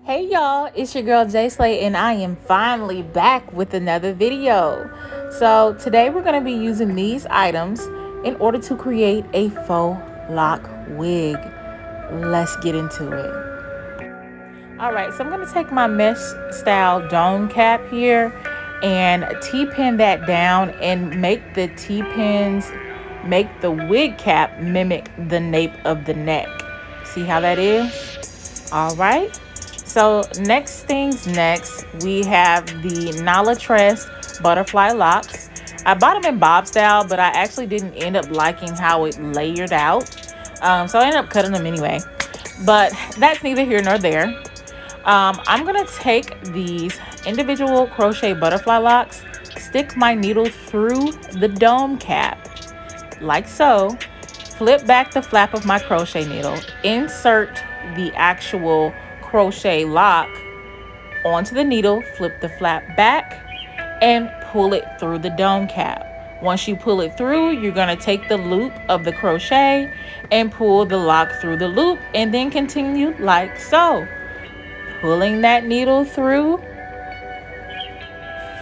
Hey y'all, it's your girl J Slay and I am finally back with another video. So today we're going to be using these items in order to create a faux lock wig. Let's get into it. Alright, so I'm going to take my mesh style dome cap here and T-pin that down and make the T-pins make the wig cap mimic the nape of the neck. See how that is? Alright. So next things next, we have the Nalatress butterfly locks. I bought them in bob style, but I actually didn't end up liking how it layered out. So I ended up cutting them anyway, but that's neither here nor there. I'm gonna take these individual crochet butterfly locks, stick my needle through the dome cap, like so, flip back the flap of my crochet needle, insert the actual crochet lock onto the needle, flip the flap back and pull it through the dome cap. Once you pull it through, you're going to take the loop of the crochet and pull the lock through the loop and then continue like so, pulling that needle through,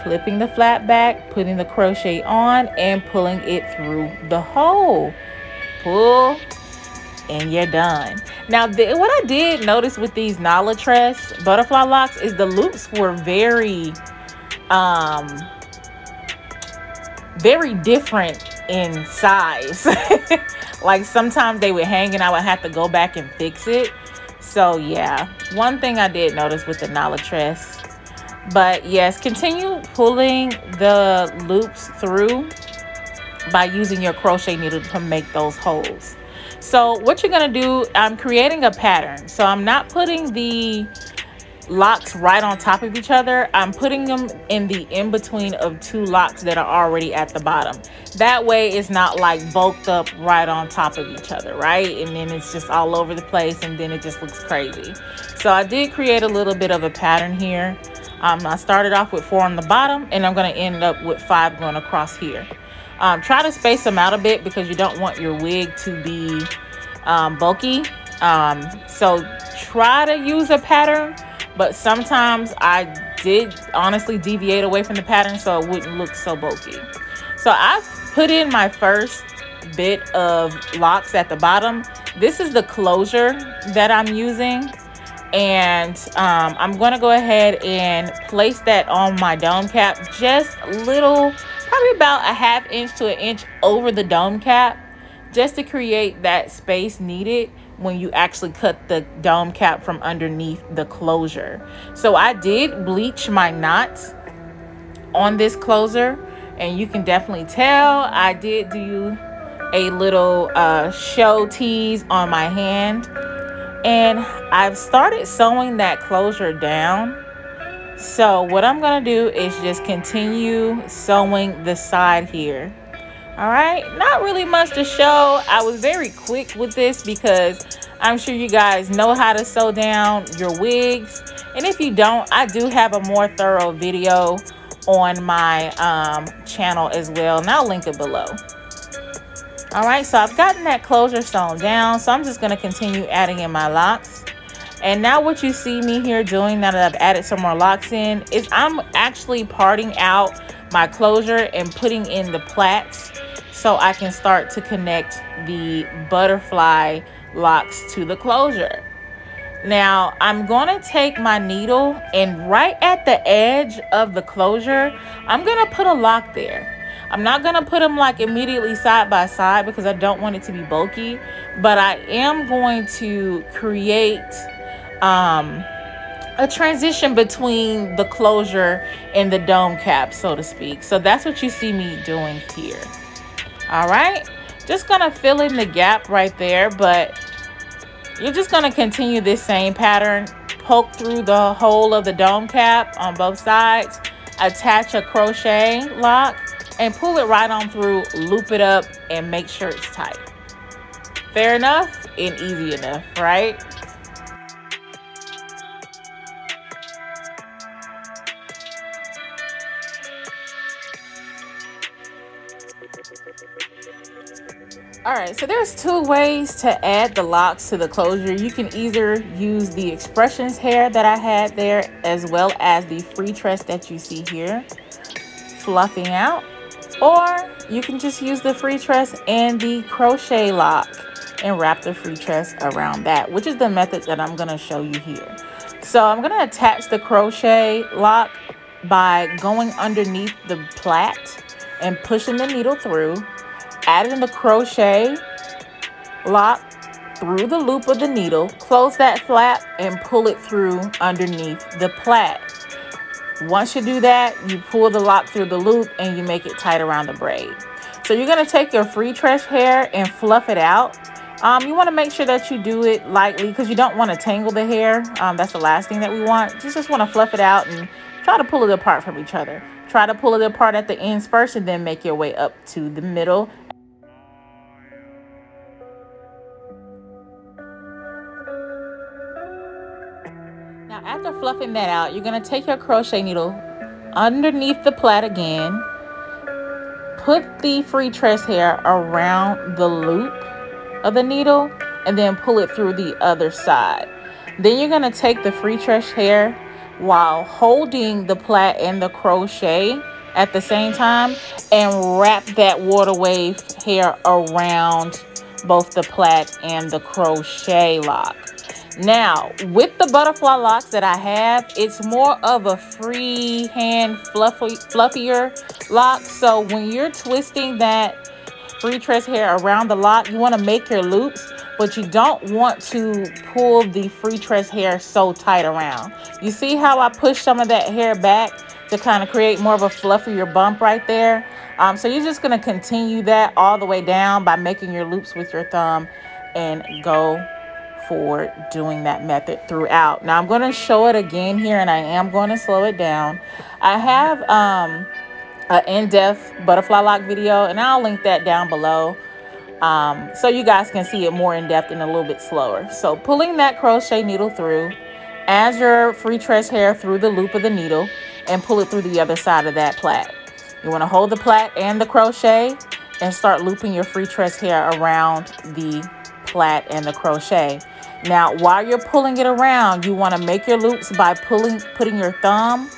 flipping the flap back, putting the crochet on and pulling it through the hole. Pull and you're done. Now, what I did notice with these Nalatress butterfly locks is the loops were very different in size. Like sometimes they would hang and I would have to go back and fix it. So yeah, one thing I did notice with the Nalatress. But yes, continue pulling the loops through by using your crochet needle to make those holes. So what you're going to do, I'm creating a pattern. So I'm not putting the locks right on top of each other. I'm putting them in the in-between of two locks that are already at the bottom. That way it's not like bulked up right on top of each other, right? And then it's just all over the place and then it just looks crazy. So I did create a little bit of a pattern here. I started off with 4 on the bottom and I'm going to end up with 5 going across here. Try to space them out a bit because you don't want your wig to be bulky. So try to use a pattern, but sometimes I did honestly deviate away from the pattern so it wouldn't look so bulky. So I've put in my first bit of locks at the bottom. This is the closure that I'm using. And I'm going to go ahead and place that on my dome cap just a little, probably about a ½ inch to an inch over the dome cap, just to create that space needed when you actually cut the dome cap from underneath the closure. So I did bleach my knots on this closure, and you can definitely tell I did do a little show tease on my hand. And I've started sewing that closure down. So what I'm going to do is just continue sewing the side here. All right, not really much to show. I was very quick with this because I'm sure you guys know how to sew down your wigs. And if you don't, I do have a more thorough video on my channel as well, and I'll link it below. All right, so I've gotten that closure sewn down, so I'm just going to continue adding in my locks. And now what you see me here doing, now that I've added some more locks in, is I'm actually parting out my closure and putting in the plaits so I can start to connect the butterfly locks to the closure. Now I'm going to take my needle and right at the edge of the closure, I'm going to put a lock there. I'm not going to put them like immediately side by side because I don't want it to be bulky, but I am going to create a transition between the closure and the dome cap, so to speak. So that's what you see me doing here. All right, just going to fill in the gap right there, but you're just going to continue this same pattern. Poke through the hole of the dome cap on both sides, attach a crochet lock, and pull it right on through, loop it up, and make sure it's tight. Fair enough and easy enough, right? All right, so there's two ways to add the locks to the closure. You can either use the expressions hair that I had there, as well as the free tress that you see here, fluffing out, or you can just use the free tress and the crochet lock and wrap the free tress around that, which is the method that I'm going to show you here. So I'm going to attach the crochet lock by going underneath the plait and pushing the needle through, adding the crochet lock through the loop of the needle, close that flap and pull it through underneath the plait. Once you do that, you pull the lock through the loop and you make it tight around the braid. So you're going to take your free tress hair and fluff it out. You want to make sure that you do it lightly because you don't want to tangle the hair. That's the last thing that we want. You just want to fluff it out and try to pull it apart from each other. Try to pull it apart at the ends first and then make your way up to the middle. Now, after fluffing that out, you're going to take your crochet needle underneath the plait again. Put the free tress hair around the loop of the needle and then pull it through the other side. Then you're going to take the free tress hair while holding the plait and the crochet at the same time and wrap that water wave hair around both the plait and the crochet lock. Now, with the butterfly locks that I have, it's more of a freehand fluffier lock. So when you're twisting that free tress hair around the lock, you want to make your loops, but you don't want to pull the free tress hair so tight around. You see how I push some of that hair back to kind of create more of a fluffier bump right there? So you're just going to continue that all the way down by making your loops with your thumb and go for doing that method throughout. Now I'm going to show it again here and I am going to slow it down. I have an in-depth butterfly lock video and I'll link that down below so you guys can see it more in depth and a little bit slower. So pulling that crochet needle through, add your free tress hair through the loop of the needle and pull it through the other side of that plait. You want to hold the plait and the crochet and start looping your free tress hair around the plait and the crochet. Now, while you're pulling it around, you want to make your loops by putting your thumb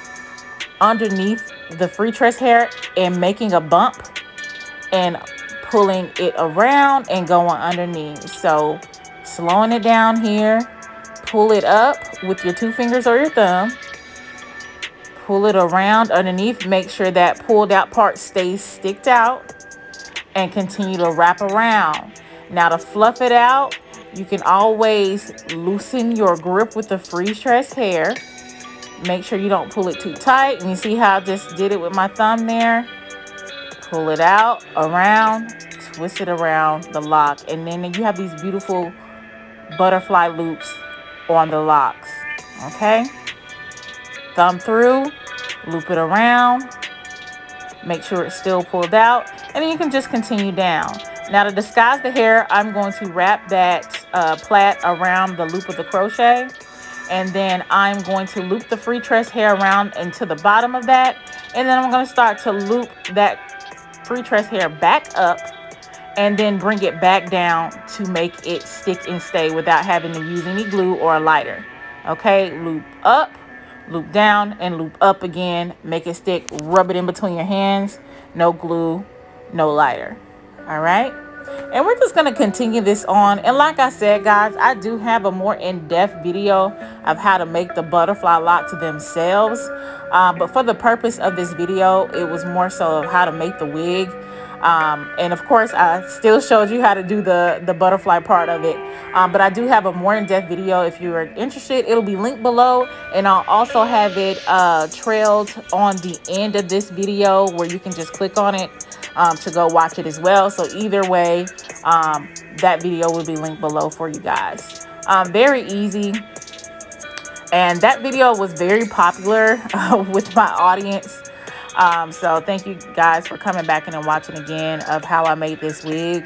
underneath the free tress hair and making a bump and pulling it around and going underneath. So slowing it down here, pull it up with your two fingers or your thumb, pull it around underneath, make sure that pulled out part stays sticked out and continue to wrap around. Now to fluff it out, you can always loosen your grip with the free tress hair. Make sure you don't pull it too tight. And you see how I just did it with my thumb there? Pull it out, around, twist it around the lock. And then you have these beautiful butterfly loops on the locks. Okay? Thumb through, loop it around. Make sure it's still pulled out. And then you can just continue down. Now to disguise the hair, I'm going to wrap that plait around the loop of the crochet. And then I'm going to loop the free tress hair around into the bottom of that. And then I'm going to start to loop that free tress hair back up and then bring it back down to make it stick and stay without having to use any glue or a lighter. Okay, loop up, loop down, and loop up again. Make it stick, rub it in between your hands. No glue, no lighter. All right, and we're just going to continue this on. And like I said, guys, I do have a more in-depth video of how to make the butterfly locks themselves. But for the purpose of this video, it was more so of how to make the wig. And of course, I still showed you how to do the butterfly part of it. But I do have a more in-depth video. If you are interested, it'll be linked below. And I'll also have it trailed on the end of this video where you can just click on it to go watch it as well. So either way, that video will be linked below for you guys. Very easy. And that video was very popular with my audience. So thank you guys for coming back in and watching again of how I made this wig.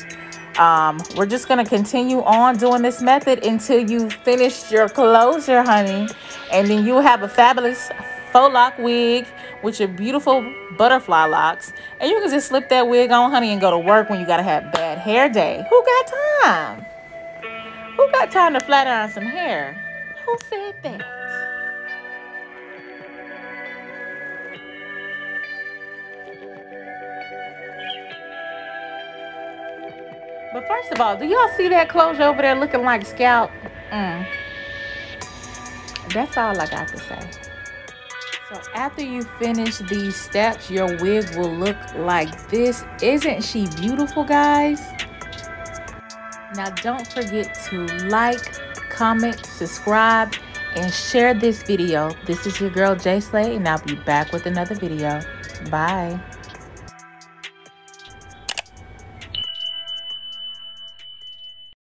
We're just going to continue on doing this method until you finish your closure, honey. And then you'll have a fabulous faux lock wig with your beautiful butterfly locks. And you can just slip that wig on, honey, and go to work when you got to have bad hair day. Who got time? Who got time to flat iron some hair? Who said that? But first of all, do y'all see that closure over there looking like scalp? That's all I got to say. So after you finish these steps, your wig will look like this. Isn't she beautiful, guys? Now don't forget to like, comment, subscribe, and share this video. This is your girl J Slay, and I'll be back with another video. Bye.